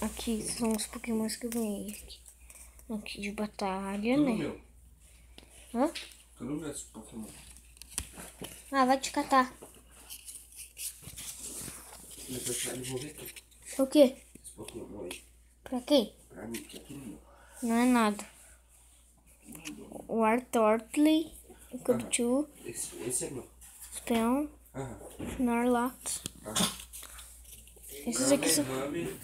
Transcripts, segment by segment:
Aqui são os pokémons que eu ganhei aqui de batalha, Tudo né? meu. Hã? Tudo meu esse Pokémon. Ah, vai te catar. Depois vai devolver tudo. O quê? Esse Pokémon aí. Pra quê? Pra mim, que é tudo meu. Não é nada. O Artortley, o Capitu, Esse é meu. Speon, Aham. Snorlax. Esses aqui são... Rami.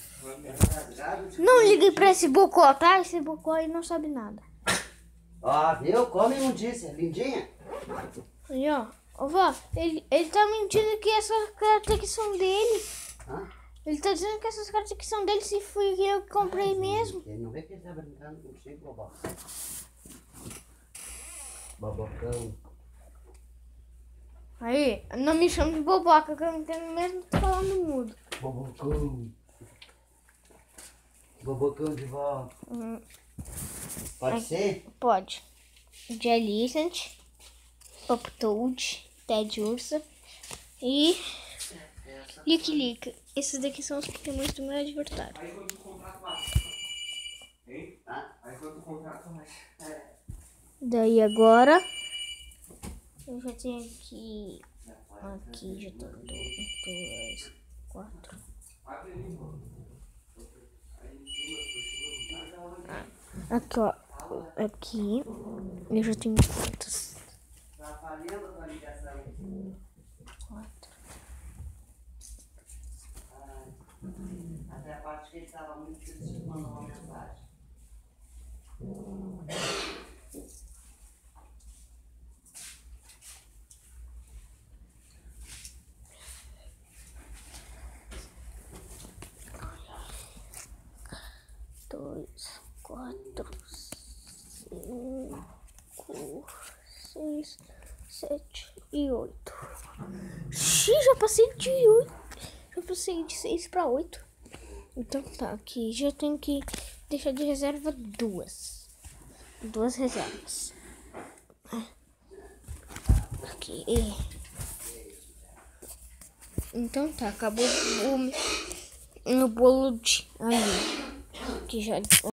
Não liguei pra esse Bocó, tá? Esse Bocó aí não sabe nada. Ó, viu? Come imundícia, lindinha. Aí, ó. Ô, vó, ele tá mentindo que essas cartas são dele. Hã? Ele tá dizendo que essas cartas são dele, se fui eu que comprei mesmo. Ele não vê que ele tá brincando contigo, Bobó. Bobocão. Aí, não me chama de boboca, que eu não entendo mesmo, tô falando mudo. Bobocão. Bobocão de vó. Pode ser? Pode. Jellicent, Poptoad, Ted Ursa e Lick. Esses daqui são os pokémons do meu adversário. Aí quando o contrato vai. Hein? Aí quando o contrato vai. Daí agora eu já tenho aqui já tô 1, 2, 4. Aqui, ó. Aqui eu já tenho quantos? 4. Até a parte que ele estava muito triste, mandou uma mensagem. Dois, 4, 5, 6, 7 e 8. Xiii, já passei de 8. Já passei de 6 para 8. Então tá, aqui já tenho que deixar de reserva 2. 2 reservas. Aqui. Então tá, acabou o meu bolo de aí. Que já